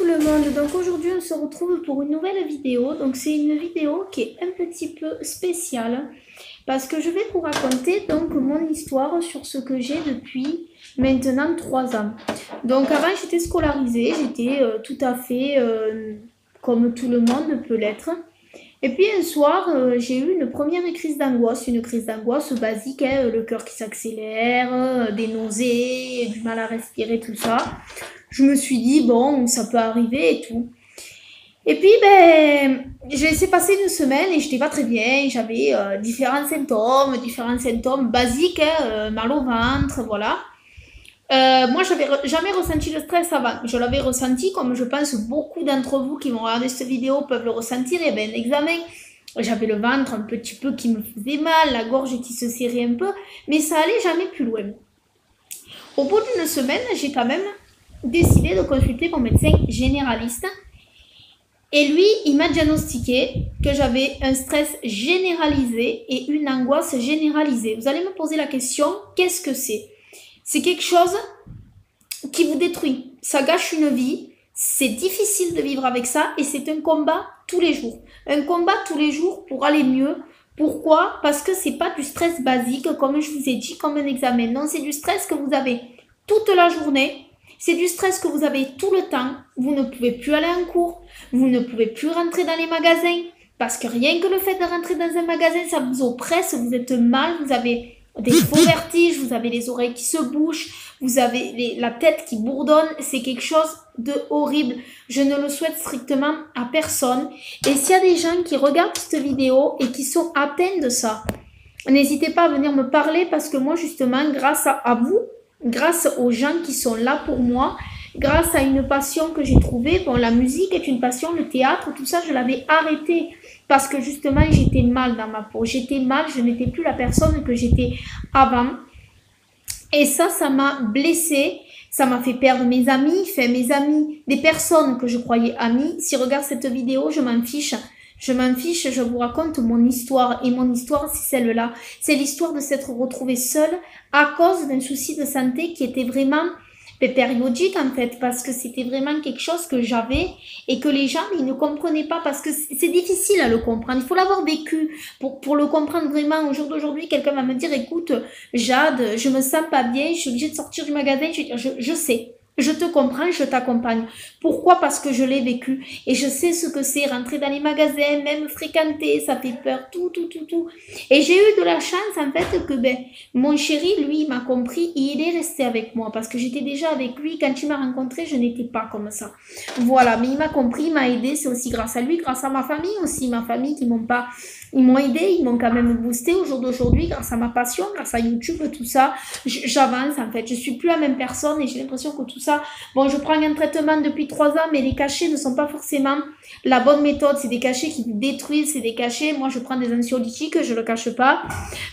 le monde, donc aujourd'hui on se retrouve pour une nouvelle vidéo. Donc c'est une vidéo qui est un petit peu spéciale parce que je vais vous raconter donc mon histoire sur ce que j'ai depuis maintenant 3 ans. Donc avant j'étais scolarisée, j'étais tout à fait comme tout le monde peut l'être. Et puis un soir, j'ai eu une crise d'angoisse basique, hein, le cœur qui s'accélère, des nausées, du mal à respirer, tout ça. Je me suis dit, bon, ça peut arriver et tout. Et puis, ben, j'ai laissé passer une semaine et j'étais pas très bien. J'avais différents symptômes basiques, hein, mal au ventre, voilà. Moi, j'avais jamais ressenti le stress avant. Je l'avais ressenti, comme je pense beaucoup d'entre vous qui vont regarder cette vidéo peuvent le ressentir. Et ben, l'examen, j'avais le ventre un petit peu qui me faisait mal, la gorge qui se serrait un peu, mais ça allait jamais plus loin. Au bout d'une semaine, j'ai quand même décidé de consulter mon médecin généraliste. Et lui, il m'a diagnostiqué que j'avais un stress généralisé et une angoisse généralisée. Vous allez me poser la question, qu'est-ce que c'est? C'est quelque chose qui vous détruit. Ça gâche une vie. C'est difficile de vivre avec ça et c'est un combat tous les jours. Un combat tous les jours pour aller mieux. Pourquoi? Parce que c'est pas du stress basique, comme je vous ai dit, comme un examen. Non, c'est du stress que vous avez toute la journée. C'est du stress que vous avez tout le temps. Vous ne pouvez plus aller en cours. Vous ne pouvez plus rentrer dans les magasins. Parce que rien que le fait de rentrer dans un magasin, ça vous oppresse. Vous êtes mal. Vous avez des faux vertiges. Vous avez les oreilles qui se bouchent. Vous avez la tête qui bourdonne. C'est quelque chose de horrible. Je ne le souhaite strictement à personne. Et s'il y a des gens qui regardent cette vidéo et qui sont atteints de ça, n'hésitez pas à venir me parler parce que moi, justement, grâce à vous, grâce aux gens qui sont là pour moi, grâce à une passion que j'ai trouvée, bon, la musique est une passion, le théâtre, tout ça, je l'avais arrêté parce que justement, j'étais mal dans ma peau. J'étais mal, je n'étais plus la personne que j'étais avant. Et ça m'a blessée. Ça m'a fait perdre mes amis, des personnes que je croyais amies. S'ils regardent cette vidéo, je m'en fiche. Je m'en fiche, je vous raconte mon histoire. Et mon histoire, c'est celle-là. C'est l'histoire de s'être retrouvée seule à cause d'un souci de santé qui était vraiment périodique en fait. Parce que c'était vraiment quelque chose que j'avais et que les gens, ils ne comprenaient pas. Parce que c'est difficile à le comprendre. Il faut l'avoir vécu pour le comprendre vraiment. Au jour d'aujourd'hui, quelqu'un va me dire, écoute, Jade, je me sens pas bien, je suis obligée de sortir du magasin. Je vais dire, je sais. Je te comprends, je t'accompagne. Pourquoi? Parce que je l'ai vécu. Et je sais ce que c'est, rentrer dans les magasins, même fréquenter, ça fait peur, tout. Et j'ai eu de la chance, en fait, que mon chéri, lui, il m'a compris et il est resté avec moi. Parce que j'étais déjà avec lui. Quand il m'a rencontré, je n'étais pas comme ça. Voilà, mais il m'a compris, il m'a aidé. C'est aussi grâce à lui, grâce à ma famille aussi. Ma famille qui m'ont pas... Ils m'ont aidé, ils m'ont quand même boosté au jour d'aujourd'hui grâce à ma passion, grâce à YouTube, tout ça. J'avance en fait, je suis plus la même personne et j'ai l'impression que tout ça... Bon, je prends un traitement depuis 3 ans, mais les cachets ne sont pas forcément la bonne méthode. C'est des cachets qui vous détruisent, c'est des cachets... Moi, je prends des anxiolytiques, je le cache pas.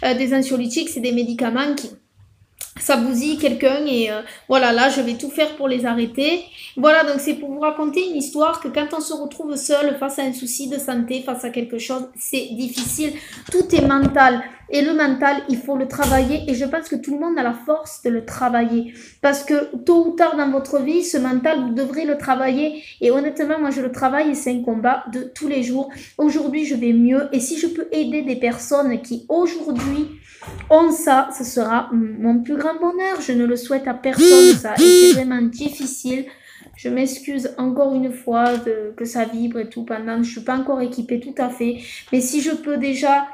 Des anxiolytiques, c'est des médicaments qui... ça bousille quelqu'un et voilà, là je vais tout faire pour les arrêter. Voilà, donc c'est pour vous raconter une histoire que quand on se retrouve seul face à un souci de santé, face à quelque chose, c'est difficile. Tout est mental et le mental, il faut le travailler et je pense que tout le monde a la force de le travailler parce que tôt ou tard dans votre vie, ce mental, vous devrez le travailler et honnêtement, moi je le travaille et c'est un combat de tous les jours. Aujourd'hui, je vais mieux et si je peux aider des personnes qui aujourd'hui ont ça, ce sera mon plus grand bonheur. Je ne le souhaite à personne ça et c'est vraiment difficile. Je m'excuse encore une fois que ça vibre et tout pendant. Je suis pas encore équipée tout à fait. Mais si je peux déjà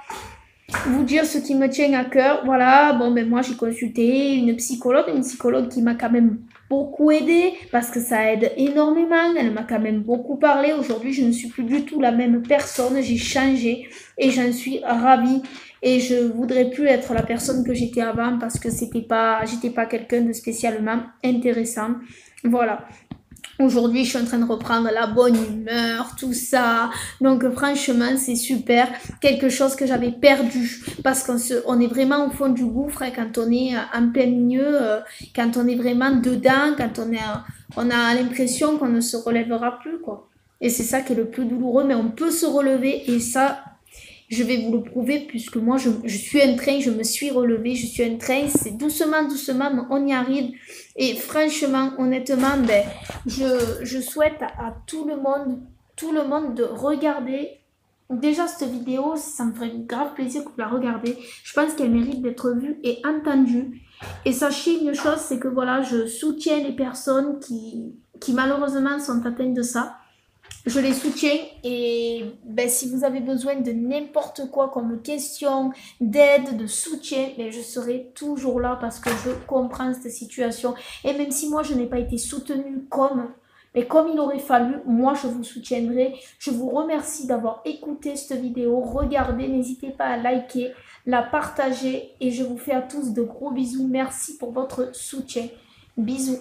vous dire ce qui me tient à cœur, voilà. Bon, moi j'ai consulté une psychologue qui m'a quand même beaucoup aidé parce que ça aide énormément. Elle m'a quand même beaucoup parlé. Aujourd'hui, je ne suis plus du tout la même personne. J'ai changé et j'en suis ravie. Et je voudrais plus être la personne que j'étais avant parce que j'étais pas quelqu'un de spécialement intéressant. Voilà. Aujourd'hui, je suis en train de reprendre la bonne humeur, tout ça. Donc, franchement, c'est super. Quelque chose que j'avais perdu. Parce qu'on est vraiment au fond du gouffre, hein, quand on est en plein milieu, quand on est vraiment dedans, quand on a l'impression qu'on ne se relèvera plus, quoi. Et c'est ça qui est le plus douloureux, mais on peut se relever. Et ça, je vais vous le prouver puisque moi, je suis un train, je me suis relevée, je suis un train. C'est doucement, doucement, mais on y arrive. Et franchement, honnêtement, ben, je souhaite à tout le monde de regarder déjà cette vidéo. Ça me ferait grave plaisir que vous la regardez. Je pense qu'elle mérite d'être vue et entendue. Et sachez une chose, c'est que voilà, je soutiens les personnes qui malheureusement sont atteintes de ça. Je les soutiens et ben, si vous avez besoin de n'importe quoi comme question, d'aide, de soutien, ben, je serai toujours là parce que je comprends cette situation. Et même si moi je n'ai pas été soutenue comme il aurait fallu, moi je vous soutiendrai. Je vous remercie d'avoir écouté cette vidéo. Regardez, n'hésitez pas à liker, la partager et je vous fais à tous de gros bisous. Merci pour votre soutien. Bisous.